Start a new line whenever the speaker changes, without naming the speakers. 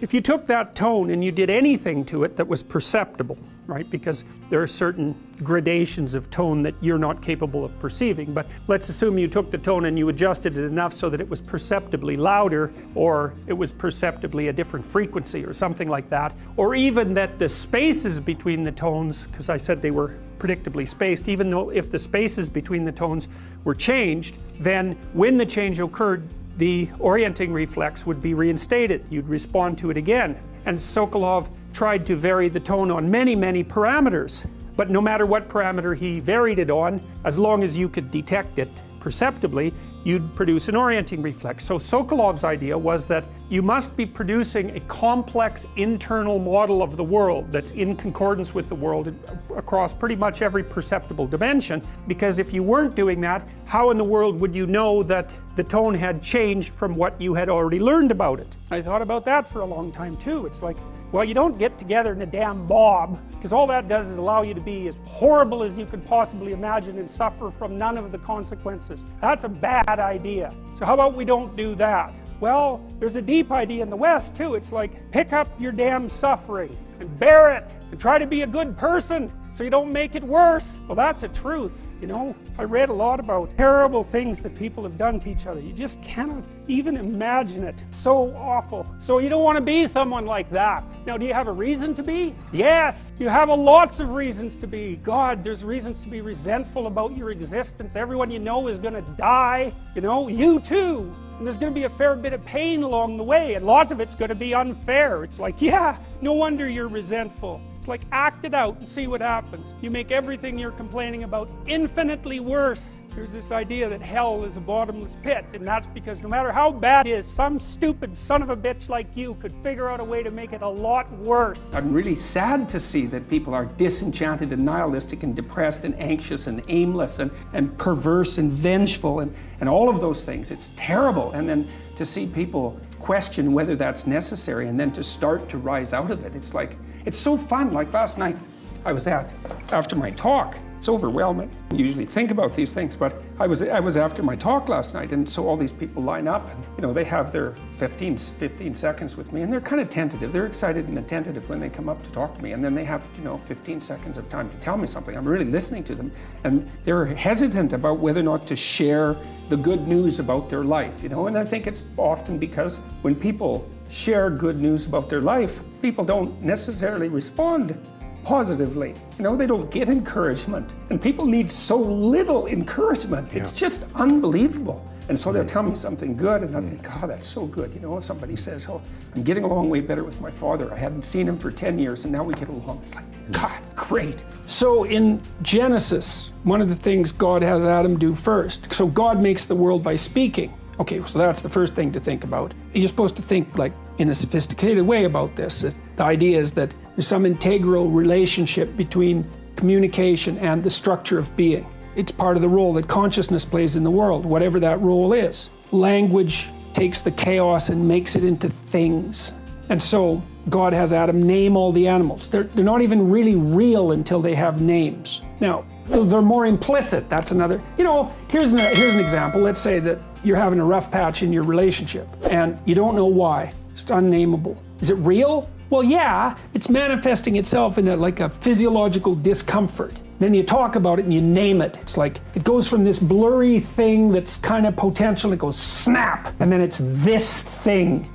if you took that tone and you did anything to it that was perceptible, right, because there are certain gradations of tone that you're not capable of perceiving, but let's assume you took the tone and you adjusted it enough so that it was perceptibly louder, or it was perceptibly a different frequency or something like that, or even that the spaces between the tones, because I said they were predictably spaced, even though if the spaces between the tones were changed, then when the change occurred, the orienting reflex would be reinstated. You'd respond to it again. And Sokolov tried to vary the tone on many, many parameters. But no matter what parameter he varied it on, as long as you could detect it perceptibly, you'd produce an orienting reflex. So Sokolov's idea was that you must be producing a complex internal model of the world that's in concordance with the world across pretty much every perceptible dimension, because if you weren't doing that, how in the world would you know that the tone had changed from what you had already learned about it? I thought about that for a long time too. It's like, well, you don't get together in a damn mob, because all that does is allow you to be as horrible as you could possibly imagine and suffer from none of the consequences. That's a bad idea. So how about we don't do that? Well, there's a deep idea in the West too. It's like, pick up your damn suffering and bear it and try to be a good person so you don't make it worse. Well, that's a truth, you know. I read a lot about terrible things that people have done to each other. You just cannot even imagine it. So awful. So you don't want to be someone like that. Now, do you have a reason to be? Yes, you have lots of reasons to be. God, there's reasons to be resentful about your existence. Everyone you know is going to die, you know, you too. And there's going to be a fair bit of pain along the way, and lots of it's going to be unfair. It's like, yeah, no wonder you're resentful. It's like, act it out and see what happens. You make everything you're complaining about infinitely worse. There's this idea that hell is a bottomless pit, and that's because no matter how bad it is, some stupid son of a bitch like you could figure out a way to make it a lot worse.
I'm really sad to see that people are disenchanted and nihilistic and depressed and anxious and aimless and perverse and vengeful and all of those things. It's terrible. And then to see people question whether that's necessary and then to start to rise out of it, it's like, it's so fun. Like last night, I was after my talk. It's overwhelming. I usually think about these things, but I was after my talk last night, and so all these people line up, and you know, they have their 15 seconds with me, and they're kind of tentative. They're excited and attentive when they come up to talk to me, and then they have, you know, 15 seconds of time to tell me something. I'm really listening to them, and they're hesitant about whether or not to share the good news about their life, you know, and I think it's often because when people share good news about their life, people don't necessarily respond positively. You know, they don't get encouragement. And people need so little encouragement. It's just unbelievable. And so they'll tell me something good, and I think, oh, that's so good. You know, somebody says, oh, I'm getting along way better with my father. I hadn't seen him for 10 years, and now we get along. It's like, God, great. So in Genesis, one of the things God has Adam do first. So God makes the world by speaking. Okay, so that's the first thing to think about. You're supposed to think like in a sophisticated way about this. The idea is that there's some integral relationship between communication and the structure of being. It's part of the role that consciousness plays in the world, whatever that role is. Language takes the chaos and makes it into things. And so God has Adam name all the animals. They're not even really real until they have names. Now, they're more implicit. That's another, you know, here's an example. Let's say that you're having a rough patch in your relationship and you don't know why. It's unnameable. Is it real? Well, yeah, it's manifesting itself in like a physiological discomfort. Then you talk about it and you name it. It's like, it goes from this blurry thing that's kind of potential, it goes snap, and then it's this thing.